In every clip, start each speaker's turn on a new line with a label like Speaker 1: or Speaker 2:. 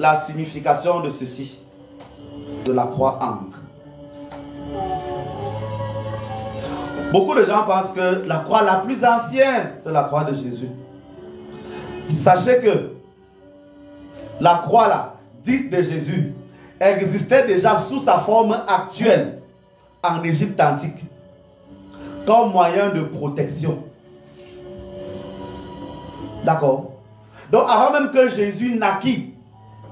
Speaker 1: la signification de ceci, de la croix ancre. Beaucoup de gens pensent que la croix la plus ancienne, c'est la croix de Jésus. Sachez que la croix là, dite de Jésus, existait déjà sous sa forme actuelle en Égypte antique, comme moyen de protection. D'accord? Donc avant même que Jésus naquit,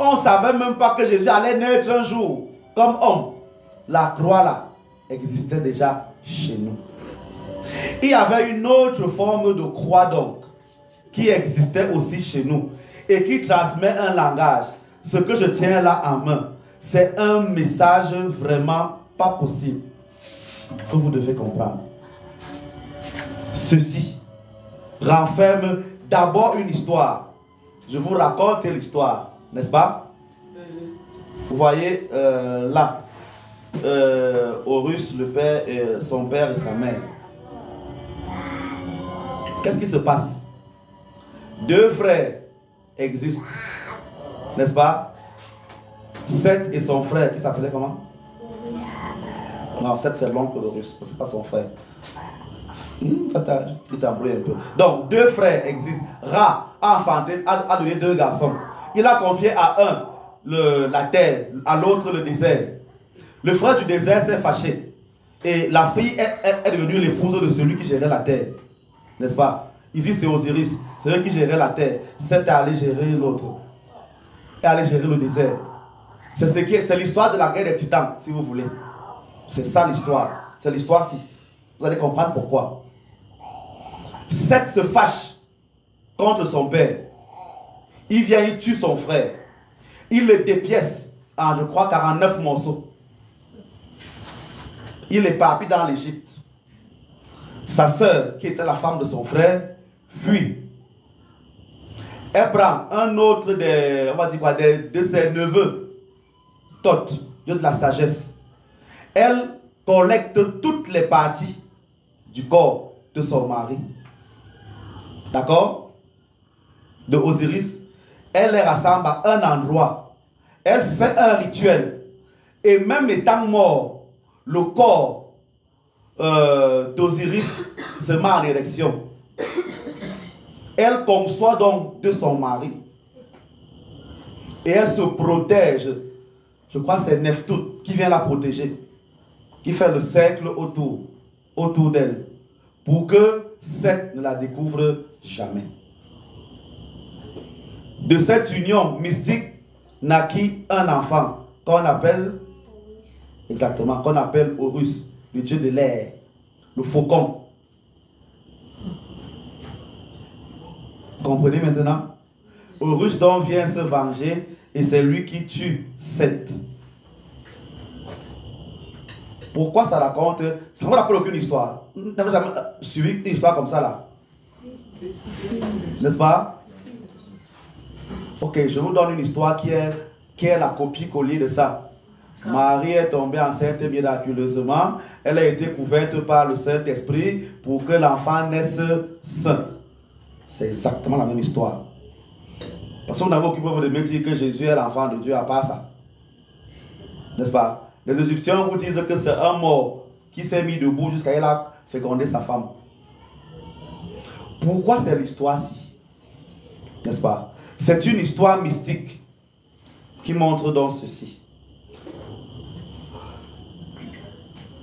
Speaker 1: on ne savait même pas que Jésus allait naître un jour comme homme. La croix là existait déjà chez nous. Il y avait une autre forme de croix donc qui existait aussi chez nous et qui transmet un langage. Ce que je tiens là en main, c'est un message vraiment pas possible que vous devez comprendre. Ceci renferme d'abord une histoire. Je vous raconte l'histoire, n'est-ce pas? Vous voyez là, Horus, le père, son père et sa mère. Qu'est-ce qui se passe? Deux frères existent, n'est-ce pas? Seth et son frère, qui s'appelait comment? Non, Seth c'est l'oncle d'Horus, c'est pas son frère. Il t'embrouille un peu. Donc, deux frères existent. Ra a enfanté, a donné deux garçons. Il a confié à un la terre, à l'autre le désert. Le frère du désert s'est fâché. Et la fille est devenue l'épouse de celui qui gérait la terre. N'est-ce pas? Ici, c'est Osiris. C'est eux qui géraient la terre. Seth est allé gérer l'autre. Et allé gérer le désert. C'est l'histoire de la guerre des titans, si vous voulez. C'est ça l'histoire. C'est l'histoire-ci. Vous allez comprendre pourquoi. Seth se fâche contre son père. Il vient, il tue son frère. Il le dépièce en, je crois, 49 morceaux. Il l'éparpille dans l'Égypte. Sa sœur, qui était la femme de son frère, fuit. Elle prend un autre on va dire quoi, de ses neveux, Thoth, Dieu de la sagesse. Elle collecte toutes les parties du corps de son mari. D'accord? De Osiris. Elle les rassemble à un endroit. Elle fait un rituel. Et même étant mort, le corps d'Osiris se met en érection. Elle conçoit donc de son mari. Et elle se protège. Je crois que c'est Nephthut qui vient la protéger. Qui fait le cercle autour d'elle. Pour que Seth ne la découvre jamais. De cette union mystique naquit un enfant qu'on appelle, exactement, qu'on appelle Horus, le dieu de l'air, le faucon. Vous comprenez maintenant? Horus donc vient se venger et c'est lui qui tue Seth. Pourquoi ça raconte? Ça ne me rappelle aucune histoire. Vous n'avez jamais suivi une histoire comme ça là? N'est-ce pas? Ok, je vous donne une histoire qui est la copie-coller de ça. Marie est tombée enceinte miraculeusement. Elle a été couverte par le Saint-Esprit pour que l'enfant naisse saint. C'est exactement la même histoire. Parce qu'on n'avait aucun problème de me dire que Jésus est l'enfant de Dieu à part ça. N'est-ce pas? Les Égyptiens vous disent que c'est un mort qui s'est mis debout jusqu'à il a fécondé sa femme. Pourquoi c'est l'histoire-ci? N'est-ce pas? C'est une histoire mystique qui montre donc ceci.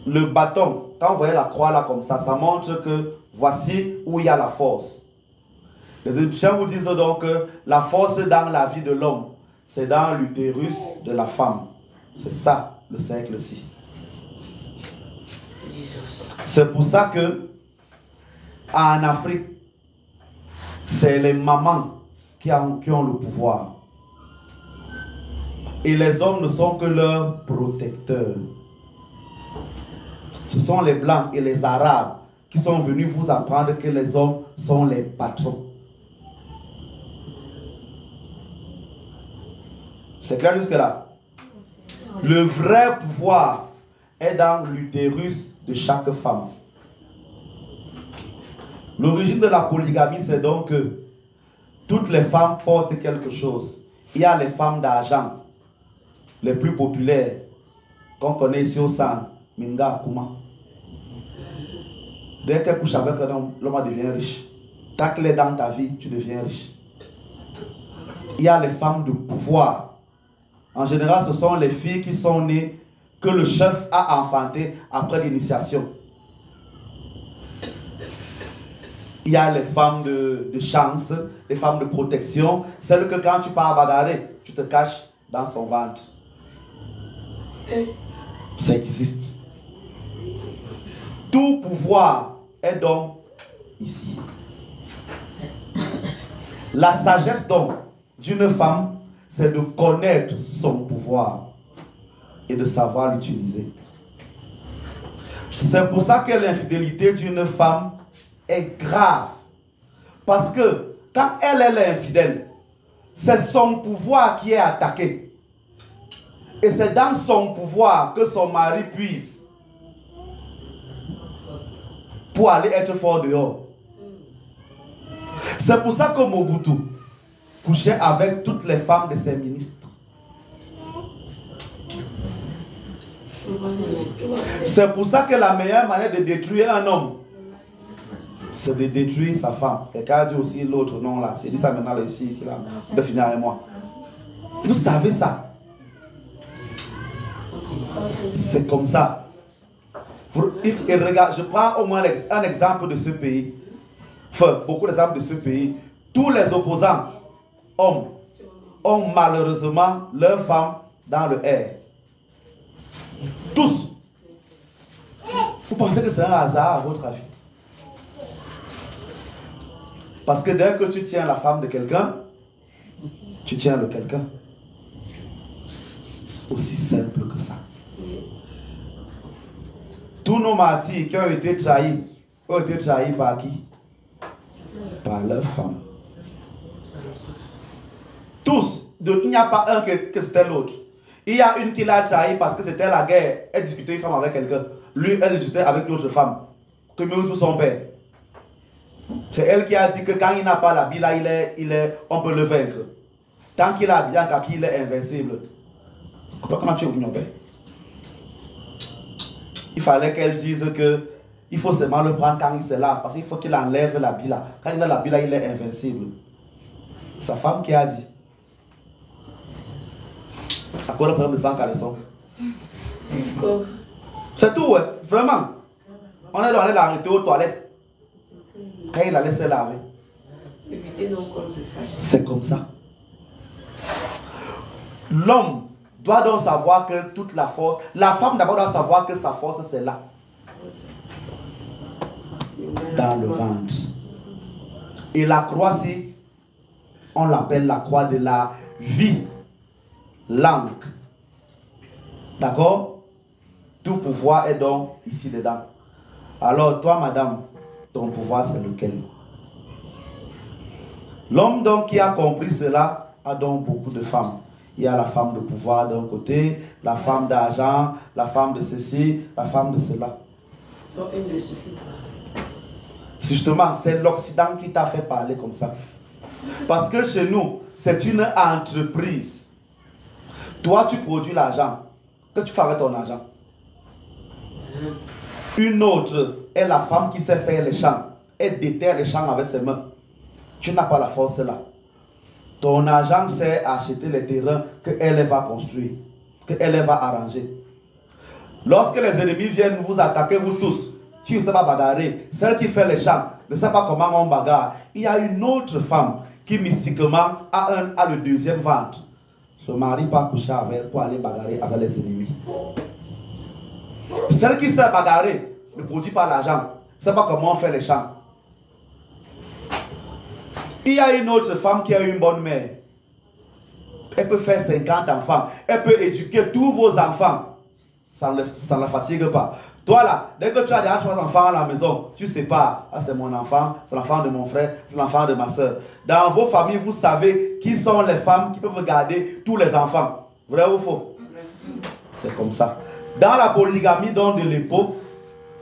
Speaker 1: Le bâton, quand vous voyez la croix là comme ça montre que voici où il y a la force. Les Égyptiens vous disent donc que la force dans la vie de l'homme, c'est dans l'utérus de la femme. C'est ça le cercle-ci. C'est pour ça que en Afrique, c'est les mamans qui ont le pouvoir. Et les hommes ne sont que leurs protecteurs. Ce sont les Blancs et les Arabes qui sont venus vous apprendre que les hommes sont les patrons. C'est clair jusque-là? Le vrai pouvoir est dans l'utérus de chaque femme. L'origine de la polygamie, c'est donc que toutes les femmes portent quelque chose. Il y a les femmes d'argent, les plus populaires, qu'on connaît ici au San, Minga, Kuma. Dès qu'elle couche avec un homme, l'homme devient riche. Tant qu'il est dans ta vie, tu deviens riche. Il y a les femmes de pouvoir. En général, ce sont les filles qui sont nées, que le chef a enfanté après l'initiation. Il y a les femmes de chance, les femmes de protection, celles que quand tu pars bagarrer, tu te caches dans son ventre. Ça existe. Tout pouvoir est donc ici. La sagesse donc d'une femme, c'est de connaître son pouvoir et de savoir l'utiliser. C'est pour ça que l'infidélité d'une femme est grave. Parce que quand elle est infidèle, c'est son pouvoir qui est attaqué. Et c'est dans son pouvoir que son mari puise pour aller être fort dehors. C'est pour ça que Mobutu couchait avec toutes les femmes de ses ministres. C'est pour ça que la meilleure manière de détruire un homme, c'est de détruire sa femme. Quelqu'un a dit aussi l'autre nom là. C'est dit ça maintenant ici là. De finir avec moi. Vous savez ça. C'est comme ça. Et regarde, je prends au moins un exemple de ce pays. Enfin, beaucoup d'exemples de ce pays. Tous les opposants, hommes, ont malheureusement leurs femmes dans le air. Tous. Vous pensez que c'est un hasard à votre avis? Parce que dès que tu tiens la femme de quelqu'un, tu tiens le quelqu'un. Aussi simple que ça. Tous nos martyrs qui ont été trahis par qui? Par leur femme. Tous. Il n'y a pas un que c'était l'autre. Il y a une qui l'a trahi parce que c'était la guerre. Elle discutait une femme avec quelqu'un. Lui, elle discutait avec l'autre femme. Que mieux tout son père. C'est elle qui a dit que quand il n'a pas l'habit là, on peut le vaincre. Tant qu'il a bien kaki, il est invincible. Comment tu es au père? Il fallait qu'elle dise que il faut seulement le prendre quand il se lave. Parce qu'il faut qu'il enlève l'habit là. Quand il a l'habit là, il est invincible. Sa femme qui a dit. À quoi le problème de 100 caleçons? C'est tout, ouais. Vraiment. On est allé l'arrêter aux toilettes. Quand il a laissé laver. C'est comme ça. L'homme doit donc savoir que toute la force, la femme d'abord doit savoir que sa force c'est là. Dans le ventre. Et la croix-ci, on l'appelle la croix de la vie. L'encre. D'accord? Tout pouvoir est donc ici dedans. Alors toi madame, ton pouvoir c'est lequel? L'homme donc qui a compris cela a donc beaucoup de femmes. Il y a la femme de pouvoir d'un côté, la femme d'argent, la femme de ceci, la femme de cela. Justement, c'est l'Occident qui t'a fait parler comme ça. Parce que chez nous, c'est une entreprise. Toi, tu produis l'argent. Que tu fais avec ton argent? Une autre est la femme qui sait faire les champs. Elle déterre les champs avec ses mains. Tu n'as pas la force là. Ton argent sert à acheter les terrains qu'elle va construire, qu'elle va arranger. Lorsque les ennemis viennent vous attaquer, vous tous, tu ne sais pas bagarrer. Celle qui fait les champs ne sait pas comment on bagarre. Il y a une autre femme qui mystiquement a le deuxième ventre. Se marie pas coucher avec elle pour aller bagarrer avec les ennemis. Celle qui sait bagarrer ne produit pas l'argent. Ne sait pas comment on fait les champs. Il y a une autre femme qui a une bonne mère. Elle peut faire 50 enfants. Elle peut éduquer tous vos enfants. Ça ne la fatigue pas. Toi là, dès que tu as déjà 3 enfants à la maison, tu sais pas, ah, c'est mon enfant, c'est l'enfant de mon frère, c'est l'enfant de ma soeur. Dans vos familles, vous savez qui sont les femmes qui peuvent garder tous les enfants. Vrai ou faux? C'est comme ça. Dans la polygamie donc de l'époque,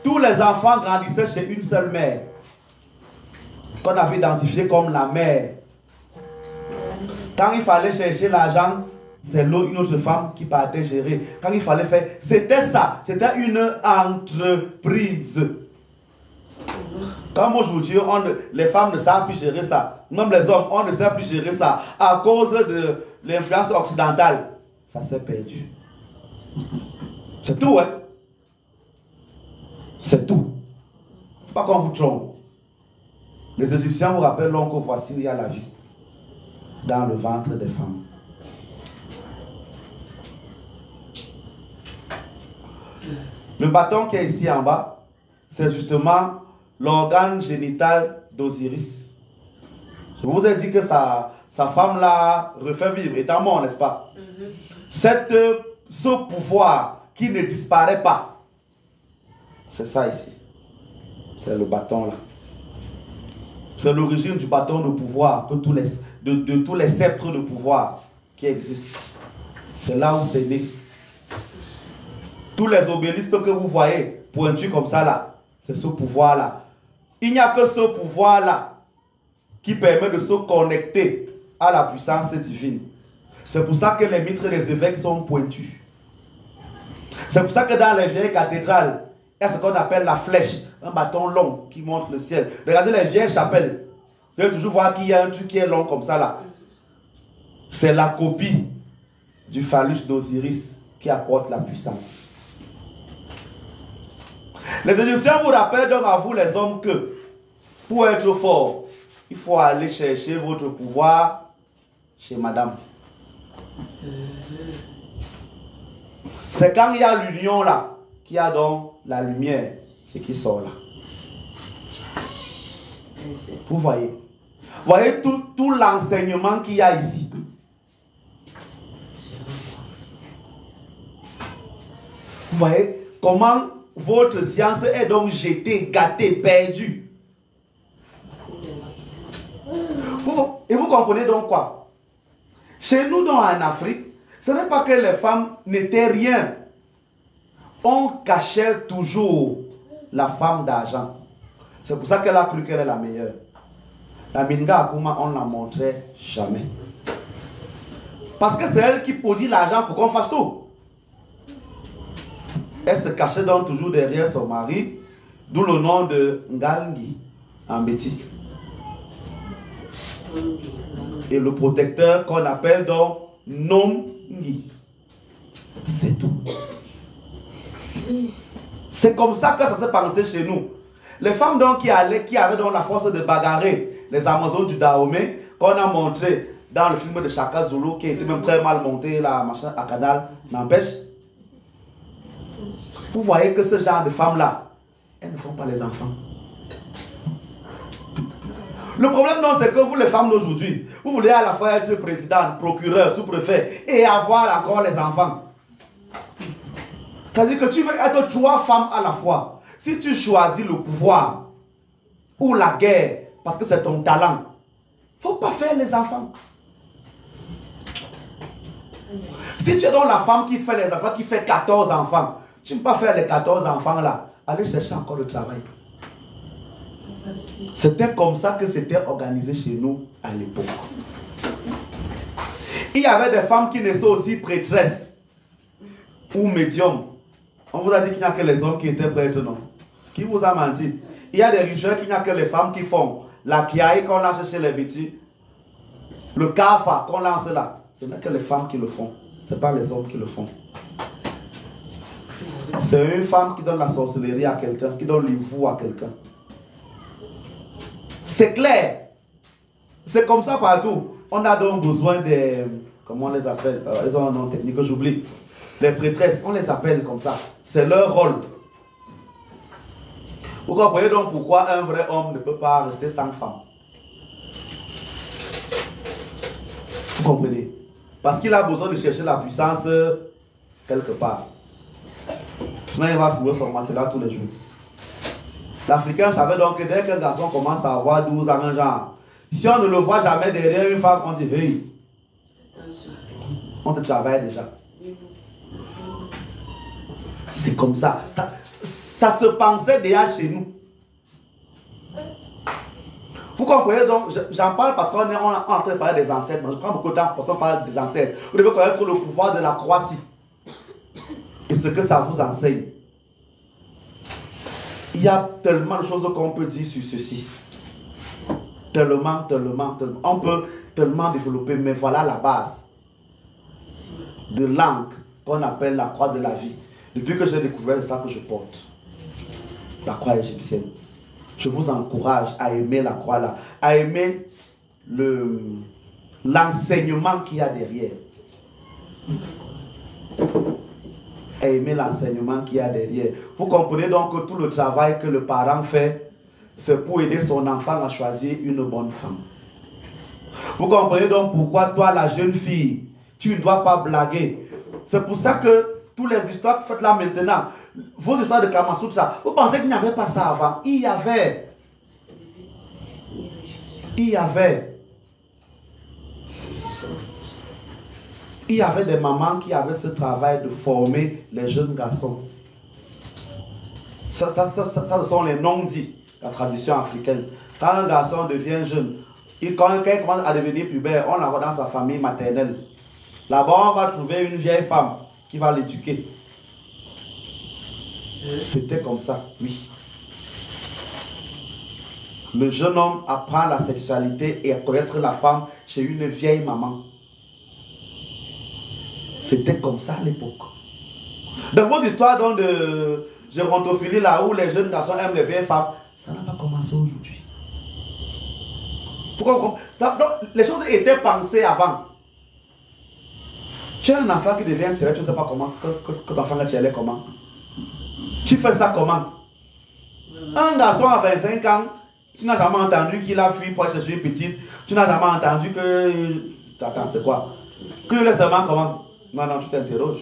Speaker 1: tous les enfants grandissaient chez une seule mère, qu'on avait identifiée comme la mère. Quand il fallait chercher l'argent, c'est une autre femme qui partait gérer. Quand il fallait faire, c'était ça. C'était une entreprise. Comme aujourd'hui, les femmes ne savent plus gérer ça. Même les hommes, on ne sait plus gérer ça. À cause de l'influence occidentale. Ça s'est perdu. C'est tout, hein. C'est tout. Il ne faut pas qu'on vous trompe. Les Égyptiens vous rappelleront que voici il y a la vie dans le ventre des femmes. Le bâton qui est ici en bas, c'est justement l'organe génital d'Osiris. Je vous ai dit que sa femme-là refait vivre, étant mort, n'est-ce pas? Ce pouvoir qui ne disparaît pas, c'est ça ici. C'est le bâton là. C'est l'origine du bâton de pouvoir, de tous les sceptres de pouvoir qui existent. C'est là où c'est né. Tous les obélisques que vous voyez pointus comme ça là, c'est ce pouvoir-là. Il n'y a que ce pouvoir-là qui permet de se connecter à la puissance divine. C'est pour ça que les mitres des évêques sont pointus. C'est pour ça que dans les vieilles cathédrales, il y a ce qu'on appelle la flèche, un bâton long qui montre le ciel. Regardez les vieilles chapelles. Vous allez toujours voir qu'il y a un truc qui est long comme ça là. C'est la copie du phallus d'Osiris qui apporte la puissance. Les Égyptiens vous rappellent donc à vous les hommes que pour être fort, il faut aller chercher votre pouvoir chez madame. C'est quand il y a l'union là, qu'il y a donc la lumière, ce qui sort là. Vous voyez tout l'enseignement qu'il y a ici. Vous voyez comment votre science est donc jetée, gâtée, perdue. Et vous comprenez donc quoi? Chez nous, donc, en Afrique, ce n'est pas que les femmes n'étaient rien. On cachait toujours la femme d'argent. C'est pour ça qu'elle a cru qu'elle est la meilleure. La Minga Akuma, on ne la montrait jamais. Parce que c'est elle qui produit l'argent pour qu'on fasse tout. Elle se cachait donc toujours derrière son mari, d'où le nom de Ngalngi en Béti. Et le protecteur qu'on appelle donc Nomgi. C'est tout. C'est comme ça que ça s'est passé chez nous. Les femmes donc qui avaient donc la force de bagarrer les Amazones du Dahomey, qu'on a montré dans le film de Shaka Zulu, qui était même très mal monté, la machin à Canal, n'empêche. Vous voyez que ce genre de femmes-là, elles ne font pas les enfants. Le problème, non, c'est que vous, les femmes d'aujourd'hui, vous voulez à la fois être président, procureur, sous-préfet et avoir encore les enfants. C'est-à-dire que tu veux être 3 femmes à la fois. Si tu choisis le pouvoir ou la guerre, parce que c'est ton talent, il ne faut pas faire les enfants. Si tu es donc la femme qui fait les enfants, qui fait 14 enfants, tu ne peux pas faire les 14 enfants là. Allez chercher encore le travail. C'était comme ça que c'était organisé chez nous à l'époque. Il y avait des femmes qui naissaient aussi prêtresses ou médiums. On vous a dit qu'il n'y a que les hommes qui étaient prêtres, non? Qui vous a menti? Il y a des rituels qu'il n'y a que les femmes qui font. La kiaï qu'on lance chez les bêtis, le kafa qu'on lance là, ce n'est que les femmes qui le font. Ce n'est pas les hommes qui le font. C'est une femme qui donne la sorcellerie à quelqu'un, qui donne le vous à quelqu'un. C'est clair. C'est comme ça partout. On a donc besoin des... Comment on les appelle? Ils ont un nom technique que j'oublie. Les prêtresses, on les appelle comme ça. C'est leur rôle. Vous comprenez donc pourquoi un vrai homme ne peut pas rester sans femme? Vous comprenez? Parce qu'il a besoin de chercher la puissance quelque part. Sinon, il va trouver son matelas tous les jours. L'Africain savait donc que dès qu'un garçon commence à avoir 12 ans, un genre, si on ne le voit jamais derrière une femme, on dit hey, on te travaille déjà. C'est comme ça. Ça se pensait déjà chez nous. Vous comprenez donc, j'en parle parce qu'on est en train de parler des ancêtres. Je prends beaucoup de temps parce qu'on parle des ancêtres. Vous devez connaître le pouvoir de la croix-ci. Et ce que ça vous enseigne. Il y a tellement de choses qu'on peut dire sur ceci. Tellement. On peut tellement développer, mais voilà la base de langue qu'on appelle la croix de la vie. Depuis que j'ai découvert ça que je porte, la croix égyptienne. Je vous encourage à aimer la croix là, à aimer l'enseignement qu'il y a derrière. À aimer l'enseignement qu'il y a derrière. Vous comprenez donc que tout le travail que le parent fait, c'est pour aider son enfant à choisir une bonne femme. Vous comprenez donc pourquoi toi, la jeune fille, tu ne dois pas blaguer. C'est pour ça que toutes les histoires que vous faites là maintenant, vos histoires de Kamasutra, vous pensez qu'il n'y avait pas ça avant? Il y avait. Il y avait des mamans qui avaient ce travail de former les jeunes garçons. Ça ce sont les non-dits, la tradition africaine. Quand un garçon devient jeune, quand il commence à devenir pubère, on l'envoie dans sa famille maternelle. Là-bas, on va trouver une vieille femme qui va l'éduquer. C'était comme ça, oui. Le jeune homme apprend la sexualité et à connaître la femme chez une vieille maman. C'était comme ça à l'époque. Dans vos histoires de gérontophilie, là où les jeunes garçons aiment les vieilles femmes, ça n'a pas commencé aujourd'hui. Pourquoi? Les choses étaient pensées avant. Tu as un enfant qui devient tiré, tu ne sais pas comment, que ton enfant est tiré comment. Tu fais ça comment? Un garçon à 25 ans, tu n'as jamais entendu qu'il a fui pour chercher une petite. Tu n'as jamais entendu que... Attends, c'est quoi? Que le seulement comment? Non, tu t'interroges.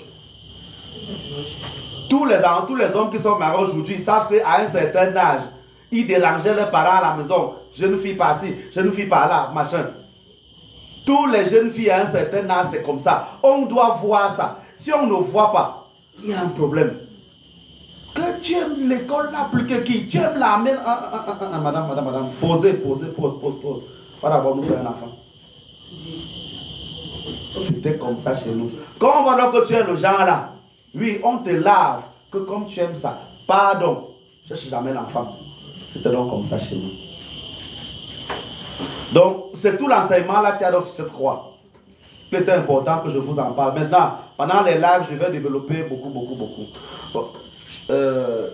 Speaker 1: Tous les hommes qui sont mariés aujourd'hui, ils savent qu'à un certain âge, ils dérangeaient leurs parents à la maison. Jeune fille par-ci, jeune fille par-là, machin. Tous les jeunes filles à un certain âge, c'est comme ça. On doit voir ça. Si on ne voit pas, il y a un problème. Que tu aimes l'école là plus que qui? Tu aimes l'armée? Madame. Posez. Pas d'abord nous faire un enfant. C'était comme ça chez nous. Quand on voit donc que tu es le genre là, oui, on te lave, que comme tu aimes ça. Pardon, je ne cherche jamais l'enfant. C'était donc comme ça chez nous. Donc, c'est tout l'enseignement là qu'il y a dans cette croix. Il était important que je vous en parle. Maintenant, pendant les lives, je vais développer beaucoup. Bon.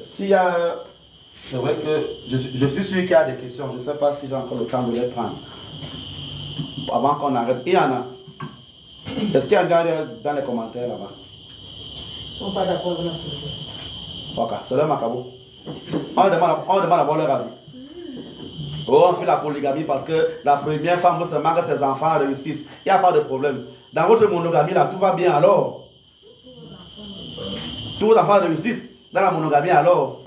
Speaker 1: S'il y a... C'est vrai que je suis sûr qu'il y a des questions. Je ne sais pas si j'ai encore le temps de les prendre. Avant qu'on arrête. Il y en a. Est-ce qu'il y en a dans les commentaires là-bas?
Speaker 2: Ils ne sont pas d'accord avec la
Speaker 1: Ok, c'est leur macabo. On demande d'abord leur avis. Oh, on fait la polygamie parce que la première femme veut seulement que ses enfants réussissent. Il n'y a pas de problème. Dans votre monogamie là, tout va bien alors. Tous vos enfants réussissent dans la monogamie alors.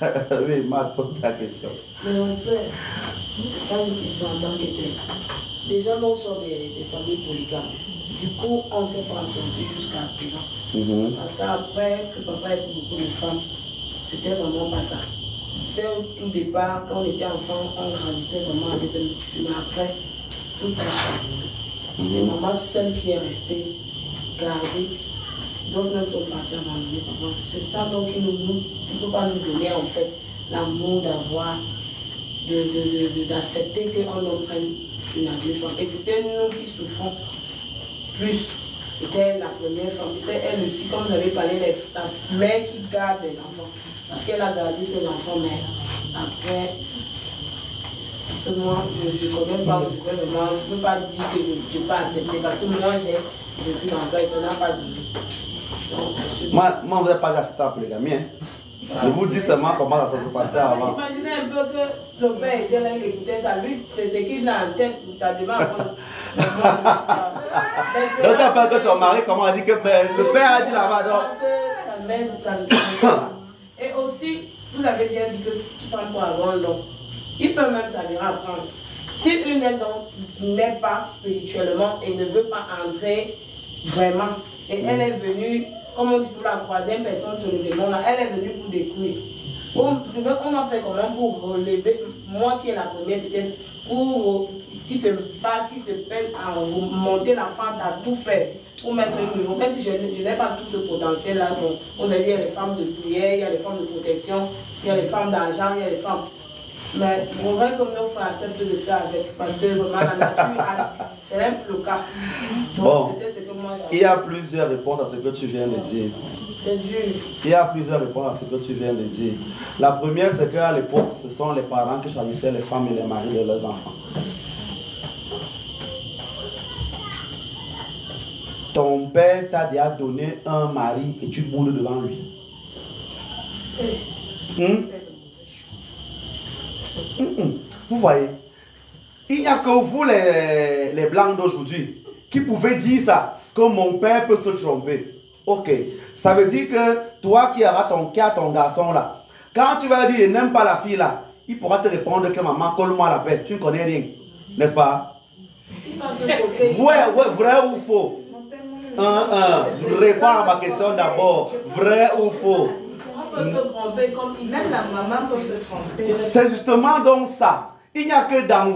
Speaker 1: Oui, Matt, pose ta question.
Speaker 2: Mais mon père, c'est pas une question en tant que telle. Déjà, nous sommes des familles polygames. Du coup, on ne s'est pas sorti jusqu'à présent. Parce qu'après que papa ait beaucoup de femmes, c'était vraiment pas ça. C'était au tout départ, quand on était enfant, on grandissait vraiment avec cette coutume. Mais après, tout a changé. C'est maman seule qui est restée gardée. D'autres même sont partis abandonner papa. C'est ça donc qui ne peut pas nous donner en fait l'amour d'avoir, d'accepter qu'un homme prenne une adulte femme. Et c'était nous qui souffrons plus. C'était la première femme. C'était elle aussi, comme vous avez parlé, la mère qui garde les enfants. Parce qu'elle a gardé ses enfants, mais après, parce que moi, je ne connais pas, je ne peux pas dire que je ne peux pas accepter. Parce que moi, j'ai vécu dans ça et ça n'a pas donné.
Speaker 1: Moi, vous n'avez pas accepté la polygamie. Je vous dis seulement comment ça se passait avant.
Speaker 2: Imaginez un peu que le père était là, il écoutait ça. Lui, c'est ce qu'il a en tête, ça devait avoir.
Speaker 1: Donc tu as peur que ton mari, comment on dit que le père a dit là-bas.
Speaker 2: Et aussi, vous avez bien dit que toute femme peut avoir un don. Il peut même s'avérer apprendre. Si une n'est pas spirituellement et ne veut pas entrer vraiment, et elle est venue, comme on dit pour la troisième personne sur le démon là, elle est venue pour découvrir. On a fait comment pour relever, moi qui est la première peut-être, pour qui se peine à monter la pente, à tout faire, pour mettre un niveau. Même si je n'ai pas tout ce potentiel-là, on a dit il y a les femmes de prière, il y a les femmes de protection, il y a les femmes d'argent, il y a les femmes. Mais je voudrais que nos frères acceptent de le faire avec, parce que vraiment la nature, c'est un peu le cas. Donc,
Speaker 1: bon,
Speaker 2: ce que moi,
Speaker 1: il y a plusieurs réponses à ce que tu viens de dire.
Speaker 2: C'est dur.
Speaker 1: Il y a plusieurs réponses à ce que tu viens de dire. La première, c'est qu'à l'époque, ce sont les parents qui choisissaient les femmes et les maris de leurs enfants. Ton père t'a déjà donné un mari et tu boules devant lui. Vous voyez, il n'y a que vous les blancs d'aujourd'hui qui pouvez dire ça, que mon père peut se tromper. Ok, ça veut dire que toi qui as ton garçon là, quand tu vas dire il n'aime pas la fille là, il pourra te répondre que maman, colle-moi la paix, tu ne connais rien, n'est-ce pas?
Speaker 2: Il va se choquer.
Speaker 1: Ouais, vrai ou faux? Réponds à ma question d'abord, vrai ou faux?
Speaker 2: On peut se tromper comme
Speaker 3: même la maman peut se tromper.
Speaker 1: C'est justement donc ça. Il n'y a que dans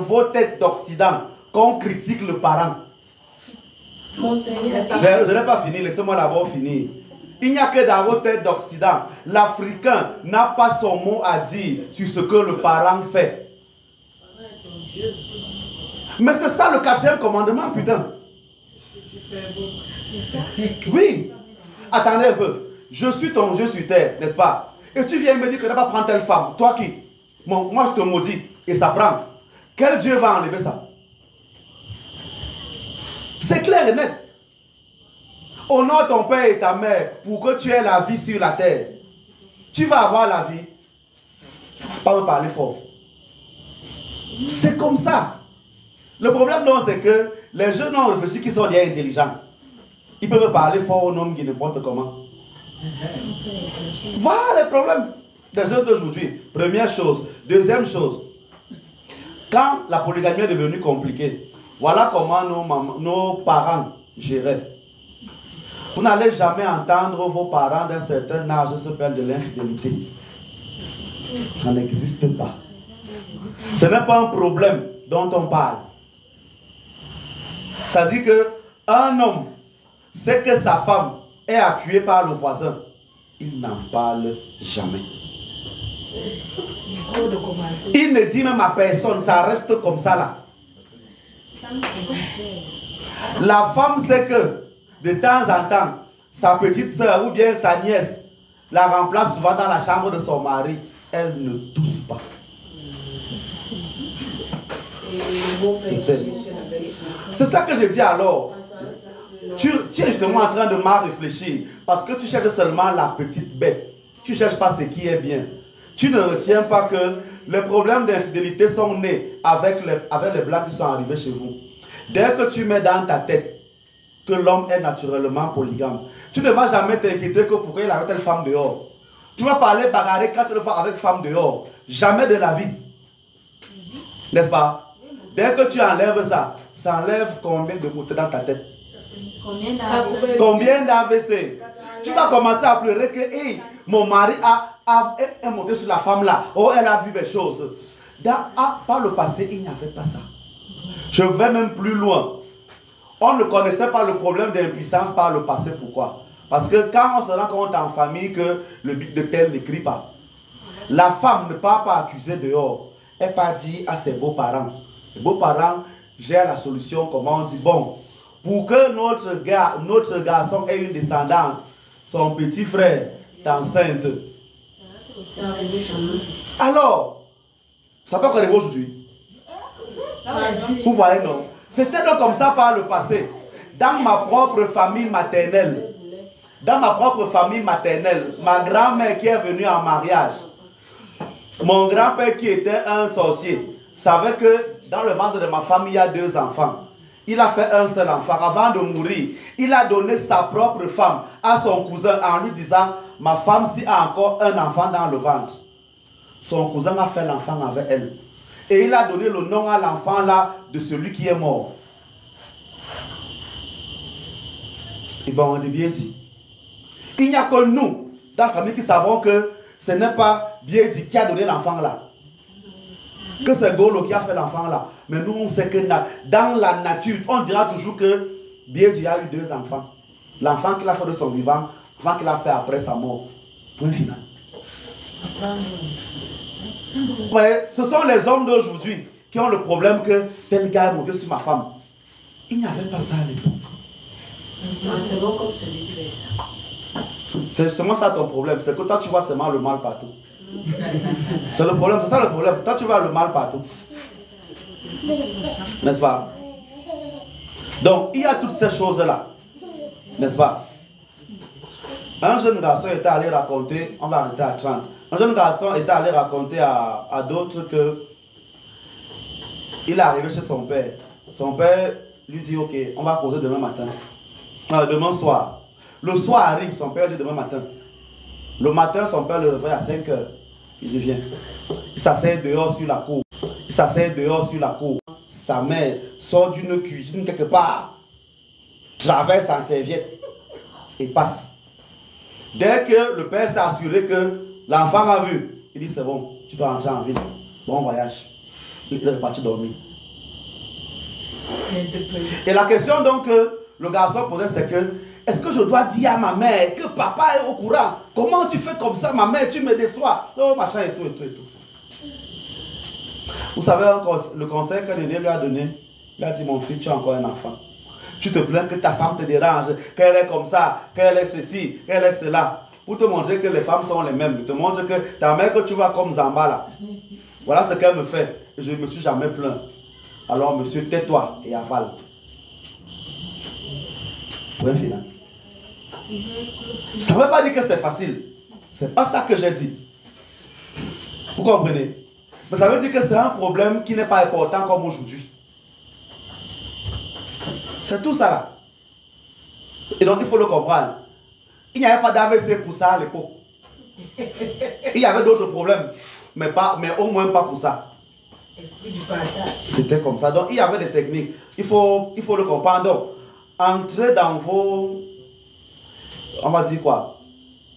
Speaker 1: vos têtes d'Occident qu'on critique le parent.
Speaker 2: Mon Seigneur.
Speaker 1: Je n'ai pas fini, laissez-moi d'abord finir. Il n'y a que dans vos têtes d'Occident. L'Africain n'a pas son mot à dire sur ce que le parent fait. Mais c'est ça le 4e commandement, putain. Oui. Attendez un peu. Je suis ton Dieu sur terre, n'est-ce pas? Et tu viens me dire que tu ne vas pas prendre telle femme. Toi qui? Bon, moi je te maudis et ça prend. Quel Dieu va enlever ça? C'est clair et net. Honore ton père et ta mère pour que tu aies la vie sur la terre. Tu vas avoir la vie. Pas me parler fort. C'est comme ça. Le problème, non, c'est que les jeunes ont réfléchi qui sont bien intelligents. Ils peuvent parler fort aux hommes qui n'importe comment. Voilà le problème des jeunes d'aujourd'hui. Première chose. Deuxième chose. Quand la polygamie est devenue compliquée, voilà comment nos parents géraient. Vous n'allez jamais entendre vos parents d'un certain âge se plaindre de l'infidélité. Ça n'existe pas. Ce n'est pas un problème dont on parle. Ça dit que un homme sait que sa femme est appuyée par le voisin. Il n'en parle jamais. Il ne dit même à personne, ça reste comme ça là. La femme sait que de temps en temps, sa petite soeur ou bien sa nièce la remplace souvent dans la chambre de son mari. Elle ne tousse pas. C'est ça que je dis alors. Tu es justement en train de mal réfléchir parce que tu cherches seulement la petite bête. Tu ne cherches pas ce qui est bien. Tu ne retiens pas que les problèmes d'infidélité sont nés avec les blancs qui sont arrivés chez vous. Dès que tu mets dans ta tête que l'homme est naturellement polygame, tu ne vas jamais t'inquiéter que pourquoi il avait telle femme dehors. Tu vas parler bagarrer quand tu le fais avec femme dehors. Jamais de la vie. N'est-ce pas? Dès que tu enlèves ça, ça enlève combien de mots dans ta tête? Combien d'AVC? Tu vas commencer à pleurer que hey, mon mari est monté sur la femme là. Oh, elle a vu des choses. Par le passé, il n'y avait pas ça. Je vais même plus loin. On ne connaissait pas le problème d'impuissance par le passé. Pourquoi? Parce que quand on se rend compte en famille que le but de tel n'écrit pas, la femme ne part pas accuser dehors. Elle part dire à ses beaux-parents. Les beaux-parents gèrent la solution. Comment on dit? Bon, pour que notre garçon ait une descendance, son petit frère est enceinte. Alors, ça peut arriver aujourd'hui. Vous voyez, non? C'était donc comme ça par le passé. Dans ma propre famille maternelle, ma grand-mère qui est venue en mariage, mon grand-père qui était un sorcier, savait que dans le ventre de ma famille, il y a 2 enfants. Il a fait un seul enfant. Avant de mourir, il a donné sa propre femme à son cousin en lui disant, ma femme si a encore un enfant dans le ventre. Son cousin a fait l'enfant avec elle. Et il a donné le nom à l'enfant là de celui qui est mort. Et bon, on est bien dit. Il n'y a que nous, dans la famille, qui savons que ce n'est pas Biedi qui a donné l'enfant là. Que c'est Golo qui a fait l'enfant là. Mais nous, on sait que dans la nature, on dira toujours que Biedi a eu 2 enfants. L'enfant qu'il a fait de son vivant, l'enfant qu'il a fait après sa mort. Point final. Ouais, ce sont les hommes d'aujourd'hui qui ont le problème que tel gars est monté sur ma femme. Il n'y avait pas ça à l'époque.
Speaker 2: C'est bon comme c'est vice-versa.
Speaker 1: C'est justement ça ton problème. C'est que toi tu vois seulement le mal partout. C'est le problème, c'est ça le problème. Toi tu vois le mal partout. N'est-ce pas? Donc il y a toutes ces choses-là. N'est-ce pas? Un jeune garçon était allé raconter, on va arrêter à 30. Un jeune garçon était allé raconter à d'autres que il est arrivé chez son père. Son père lui dit ok, on va causer demain matin. Demain soir. Le soir arrive, son père dit demain matin. Le matin, son père le réveille à 5 heures. Il dit viens. Il s'assied dehors sur la cour. Il s'assied dehors sur la cour. Sa mère sort d'une cuisine quelque part, traverse en serviette et passe. Dès que le père s'est assuré que l'enfant a vu, il dit c'est bon, tu peux rentrer en ville. Bon voyage. Il est reparti dormir. Et la question donc que le garçon posait, c'est que est-ce que je dois dire à ma mère que papa est au courant? Comment tu fais comme ça, ma mère, tu me déçois? Oh, machin et tout, et tout, et tout. Vous savez, le conseil que Dédé lui a donné, il a dit, mon fils, tu as encore un enfant. Tu te plains que ta femme te dérange, qu'elle est comme ça, qu'elle est ceci, qu'elle est cela. Pour te montrer que les femmes sont les mêmes. Te montrer que ta mère que tu vois comme Zamba là, voilà ce qu'elle me fait. Je ne me suis jamais plaint. Alors, monsieur, tais-toi et avale. Point final. Ça ne veut pas dire que c'est facile. C'est pas ça que j'ai dit. Vous comprenez? Mais ça veut dire que c'est un problème qui n'est pas important comme aujourd'hui. C'est tout ça là. Et donc il faut le comprendre. Il n'y avait pas d'AVC pour ça à l'époque. Il y avait d'autres problèmes. Mais au moins pas pour ça.
Speaker 3: Esprit du partage.
Speaker 1: C'était comme ça. Donc il y avait des techniques. Il faut le comprendre. Donc, entrez dans vos... On va dire quoi?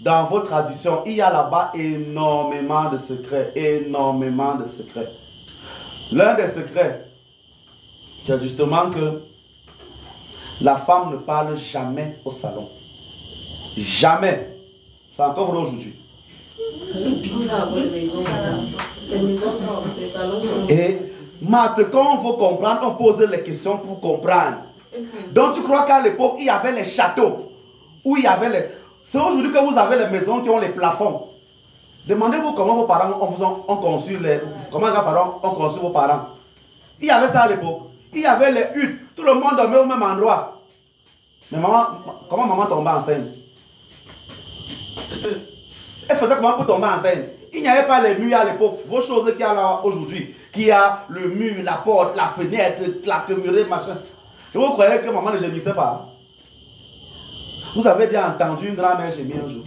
Speaker 1: Dans vos traditions, il y a là-bas énormément de secrets. Énormément de secrets. L'un des secrets, c'est justement que la femme ne parle jamais au salon. Jamais. C'est encore vrai aujourd'hui. Et Marthe, quand on veut comprendre, on pose les questions pour comprendre. Donc tu crois qu'à l'époque, il y avait les châteaux, où il y avait les... C'est aujourd'hui que vous avez les maisons qui ont les plafonds. Demandez-vous comment vos parents ont conçu les... Comment vos parents ont conçu vos parents. Il y avait ça à l'époque. Il y avait les huttes. Tout le monde dormait au même endroit. Mais maman, comment maman tombait enceinte? Elle faisait comment pour tomber enceinte? Il n'y avait pas les murs à l'époque. Vos choses qu'il y a là aujourd'hui. Qu'il y a le mur, la porte, la fenêtre, la murée, machin. Et vous croyez que maman ne gémissait pas? Vous avez bien entendu une grand-mère gémir un jour?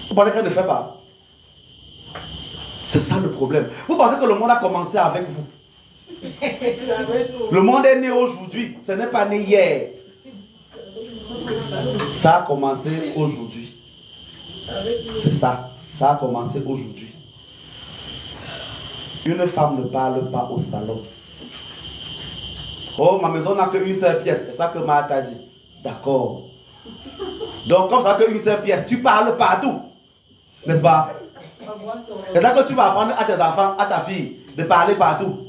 Speaker 1: Vous pensez qu'elle ne fait pas? C'est ça le problème. Vous pensez que le monde a commencé avec vous? Le monde est né aujourd'hui. Ce n'est pas né hier. Ça a commencé aujourd'hui. C'est ça. Ça a commencé aujourd'hui. Une femme ne parle pas au salon. Oh, ma maison n'a qu'une seule pièce. C'est ça que Martha dit. D'accord. Donc, comme ça qu'une seule pièce, tu parles partout. N'est-ce pas? C'est ça que tu vas apprendre à tes enfants, à ta fille, de parler partout.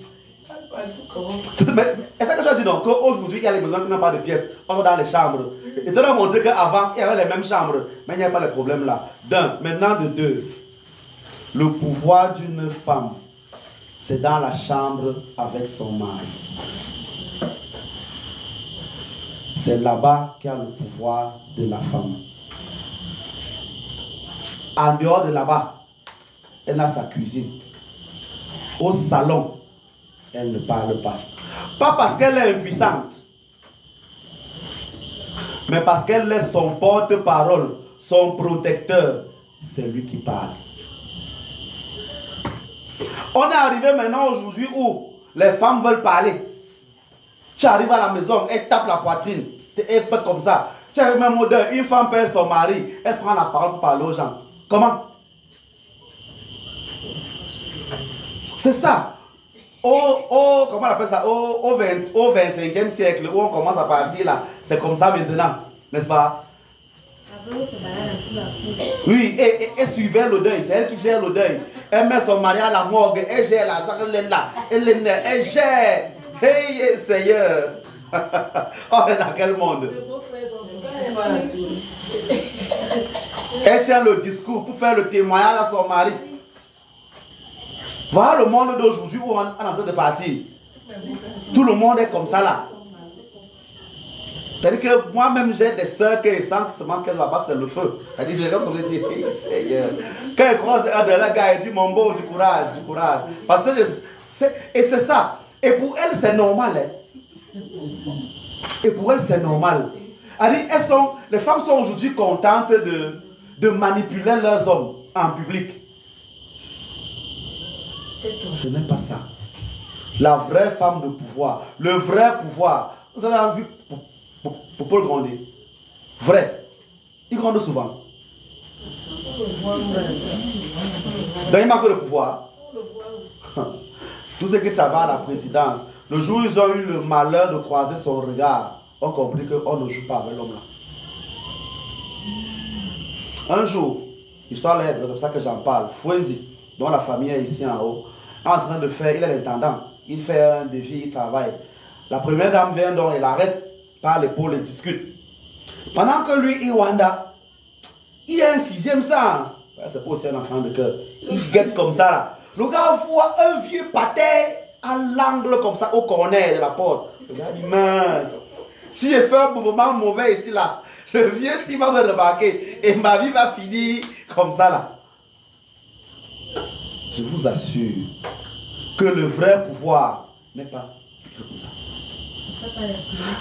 Speaker 1: C'est ça que je dis donc, qu'aujourd'hui, il y a les maisons qui n'ont pas de pièces. On va dans les chambres. Et te montrer qu'avant, il y avait les mêmes chambres. Mais il n'y a pas de problème là. D'un, maintenant de deux. Le pouvoir d'une femme, c'est dans la chambre avec son mari. C'est là-bas qu'il y a le pouvoir de la femme. En dehors de là-bas, elle a sa cuisine. Au salon, elle ne parle pas. Pas parce qu'elle est impuissante, mais parce qu'elle est son porte-parole, son protecteur. C'est lui qui parle. On est arrivé maintenant aujourd'hui où les femmes veulent parler. Tu arrives à la maison, elle tape la poitrine, elle fait comme ça. Tu arrives même au deuil, une femme perd son mari, elle prend la parole pour parler aux gens. Comment? C'est ça. Comment on appelle ça? Au 25e siècle, où on commence à partir là, c'est comme ça maintenant, n'est-ce pas? Oui, et suivait le deuil, c'est elle qui gère le deuil. Elle met son mari à la morgue, elle gère la elle gère. Hey Seigneur. Oh, mais dans quel monde? Elle gère le discours pour faire le témoignage à son mari. Voilà le monde d'aujourd'hui où on est en train de partir. Tout le monde est comme ça là. C'est-à-dire que moi-même j'ai des soeurs qui sentent seulement que là-bas c'est le feu. C'est-à-dire je regarde comme je dis, hey, Seigneur. Quand elle croise un de la gars, elle dit mon beau, du courage, du courage. Parce que et c'est ça. Et pour elle c'est normal. Hein. Et pour elle c'est normal. Les femmes sont aujourd'hui contentes de manipuler leurs hommes en public. Ce n'est pas ça. La vraie femme de pouvoir, le vrai pouvoir. Vous avez vu pour Paul Grandet. Vrai. Il gronde souvent. Donc il manque de pouvoir. Tout ce qui ça va à la présidence. Le jour où ils ont eu le malheur de croiser son regard, on a compris qu'on ne joue pas avec l'homme là. Un jour, histoire là, c'est comme ça que j'en parle, Fouendi, dont la famille est ici en haut, est en train de faire, il est l'intendant, il fait un défi, il travaille. La première dame vient donc, elle arrête par l'épaule et discute. Pendant que lui, Iwanda, il a un sixième sens. C'est pas aussi un enfant de cœur. Il guette comme ça là. Le gars voit un vieux pâté à l'angle comme ça, au corner de la porte. Le gars dit mince. Si je fais un mouvement mauvais ici là, le vieux s'il va me remarquer et ma vie va finir comme ça là. Je vous assure que le vrai pouvoir n'est pas comme ça.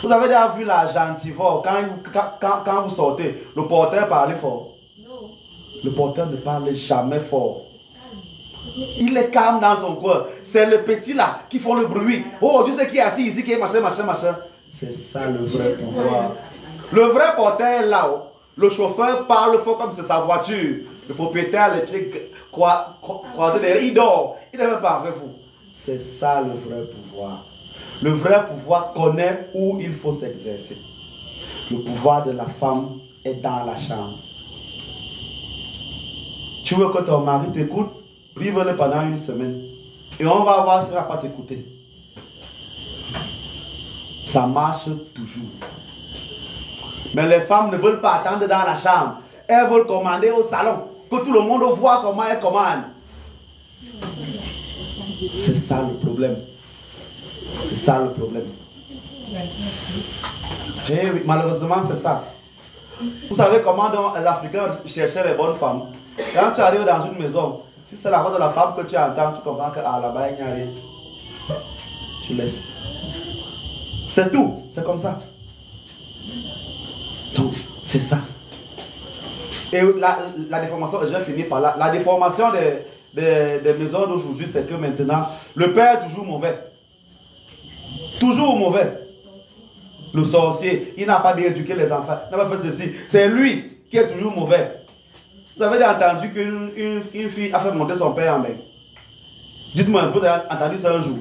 Speaker 1: Vous avez déjà vu la gentivore quand vous sortez, le porteur parle fort. Non. Le porteur ne parle jamais fort. Il est calme dans son coin. C'est le petit là qui font le bruit. Oh, tu sais qui est assis ici, qui est machin, machin, machin. C'est ça le vrai pouvoir. Le vrai porteur est là-haut. Le chauffeur parle fort comme c'est sa voiture. Le propriétaire, les pieds croisés derrière, il dort. Il n'est même pas avec vous. C'est ça le vrai pouvoir. Le vrai pouvoir connaît où il faut s'exercer. Le pouvoir de la femme est dans la chambre. Tu veux que ton mari t'écoute? Prive-le pendant une semaine. Et on va voir s'il ne va pas t'écouter. Ça marche toujours. Mais les femmes ne veulent pas attendre dans la chambre. Elles veulent commander au salon. Que tout le monde voit comment elles commandent. C'est ça le problème. C'est ça le problème. Et oui, malheureusement, c'est ça. Vous savez comment les Africains cherchaient les bonnes femmes? Quand tu arrives dans une maison, si c'est la voix de la femme que tu entends, tu comprends que là-bas, il n'y a rien. Tu laisses. C'est tout. C'est comme ça. Donc, c'est ça. Et la déformation, je vais finir par là. La déformation des maisons d'aujourd'hui, c'est que maintenant, le père est toujours mauvais. Toujours mauvais. Le sorcier, il n'a pas bien éduqué les enfants. Il n'a pas fait ceci. C'est lui qui est toujours mauvais. Vous avez entendu qu'une fille a fait monter son père en bain. Dites-moi un peu, vous avez entendu ça un jour?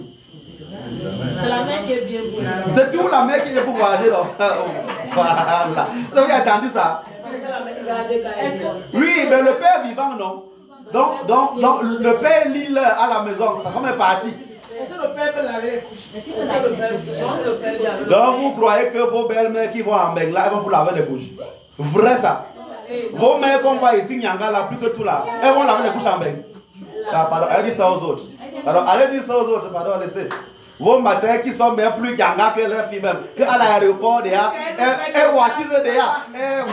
Speaker 2: C'est la mère qui est bien pour la.
Speaker 1: C'est tout la mère qui est pour voyager. Voilà. Vous avez entendu ça? Oui, mais le père vivant, non? Donc le père lit à la maison. Sa femme est partie.
Speaker 3: C'est le père qui laver les couches.
Speaker 1: Donc vous croyez que vos belles-mères qui vont en bain là, elles vont pour laver les couches? Vrai ça? Vos mères qu'on voit ici, Nyanga là, plus que tout là, elles vont laver les couches en bain. Ah, pardon, allez dire ça aux autres. Alors, allez dire ça aux autres, pardon, laissez. Vos matins qui sont bien plus ganga que leurs filles même, qu'à l'aéroport déjà, elles voitisent déjà.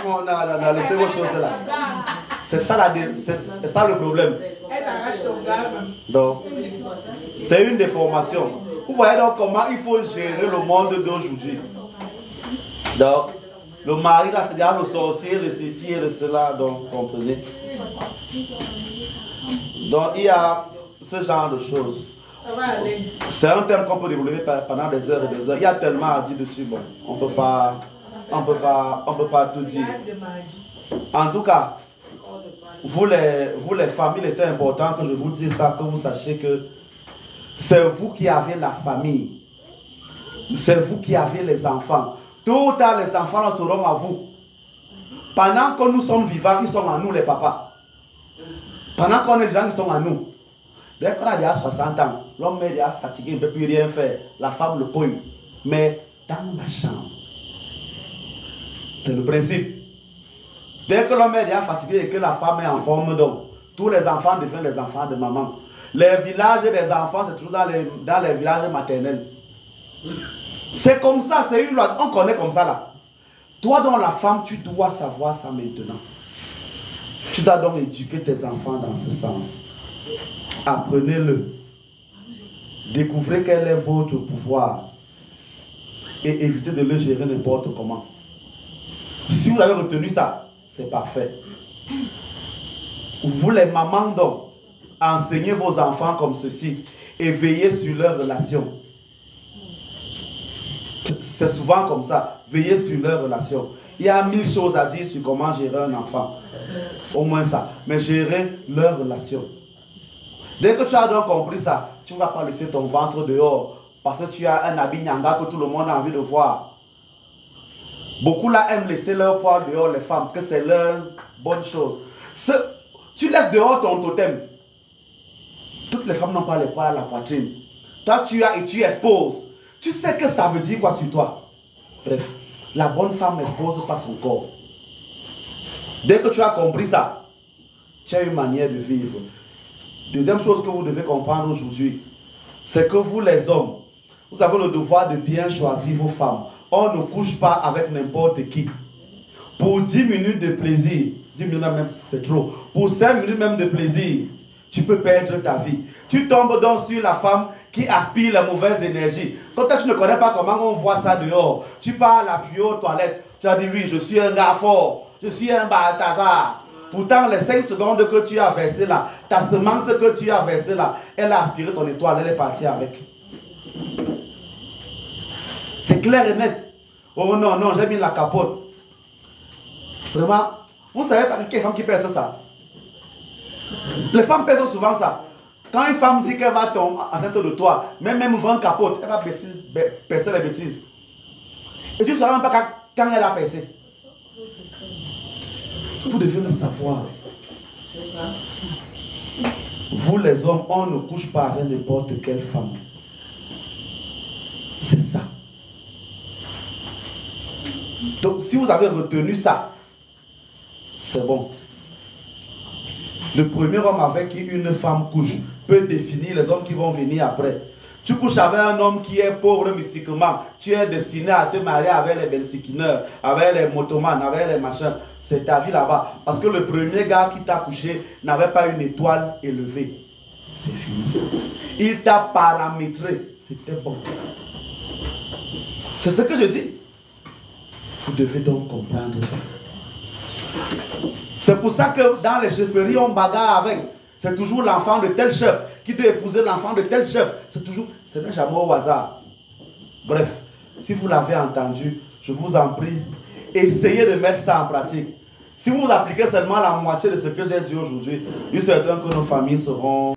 Speaker 1: Non, laissez vos choses là. C'est ça le problème. Donc, c'est une déformation. Vous voyez donc comment il faut gérer le monde d'aujourd'hui. Donc, le mari là, c'est déjà le sorcier, le ceci et le cela, donc, comprenez. Donc, il y a ce genre de choses. C'est un thème qu'on peut développer pendant des heures et des heures. Il y a tellement à dire dessus. Bon, on peut pas tout dire. En tout cas, vous les familles, il était important que je vous dise ça, que vous sachiez que c'est vous qui avez la famille. C'est vous qui avez les enfants. Tôt ou tard, les enfants seront à vous. Pendant que nous sommes vivants, ils sont à nous, les papas. Pendant qu'on est vivants, ils sont à nous. Dès qu'on a déjà 60 ans, l'homme est déjà fatigué, il ne peut plus rien faire. La femme le cogne. Mais dans la chambre, c'est le principe. Dès que l'homme est déjà fatigué et que la femme est en forme d'homme, tous les enfants deviennent les enfants de maman. Les villages des enfants, c'est toujours dans les villages maternels. C'est comme ça, c'est une loi. On connaît comme ça là. Toi, dans la femme, tu dois savoir ça maintenant. Tu dois donc éduquer tes enfants dans ce sens. Apprenez-le. Découvrez quel est votre pouvoir. Et évitez de le gérer n'importe comment. Si vous avez retenu ça, c'est parfait. Vous les mamans donc, enseignez vos enfants comme ceci et veillez sur leurs relations. C'est souvent comme ça. Veillez sur leurs relations. Il y a 1000 choses à dire sur comment gérer un enfant. Au moins ça. Mais gérer leurs relations. Dès que tu as donc compris ça, tu ne vas pas laisser ton ventre dehors parce que tu as un habit nyanga que tout le monde a envie de voir. Beaucoup là aiment laisser leur poil dehors, les femmes, que c'est leur bonne chose. Tu laisses dehors ton totem. Toutes les femmes n'ont pas les poils à la poitrine. Toi, tu as et tu exposes. Tu sais que ça veut dire quoi sur toi? Bref, la bonne femme n'expose pas son corps. Dès que tu as compris ça, tu as une manière de vivre. Deuxième chose que vous devez comprendre aujourd'hui, c'est que vous les hommes, vous avez le devoir de bien choisir vos femmes. On ne couche pas avec n'importe qui. Pour 10 minutes de plaisir, 10 minutes même c'est trop, pour 5 minutes même de plaisir, tu peux perdre ta vie. Tu tombes donc sur la femme qui aspire la mauvaise énergie. Quand tu ne connais pas comment on voit ça dehors, tu pars appuyer aux toilettes, tu as dit oui, je suis un gars fort, je suis un Balthazar. Pourtant, les 5 secondes que tu as versées là, ta semence que tu as versée là, elle a aspiré ton étoile, elle est partie avec. C'est clair et net. Oh non, non, j'ai mis la capote. Vraiment, vous savez pas quelle femme qui pèse ça? Les femmes pèsent souvent ça. Quand une femme dit qu'elle va tomber enceinte de toi, même vendre capote, elle va percer les bêtises. Et tu ne sauras même pas quand elle a percé. Vous devez le savoir. Vous les hommes, on ne couche pas avec n'importe quelle femme. C'est ça. Donc si vous avez retenu ça, c'est bon. Le premier homme avec qui une femme couche peut définir les hommes qui vont venir après. Tu couches avec un homme qui est pauvre mystiquement, tu es destiné à te marier avec les belsiquineurs, avec les motomanes, avec les machins. C'est ta vie là-bas. Parce que le premier gars qui t'a couché n'avait pas une étoile élevée. C'est fini. Il t'a paramétré. C'était bon. C'est ce que je dis. Vous devez donc comprendre ça. C'est pour ça que dans les chefferies, on bagarre avec. C'est toujours l'enfant de tel chef qui doit épouser l'enfant de tel chef. C'est toujours, ce n'est jamais au hasard. Bref, si vous l'avez entendu, je vous en prie, essayez de mettre ça en pratique. Si vous appliquez seulement la moitié de ce que j'ai dit aujourd'hui, il est certain que nos familles seront...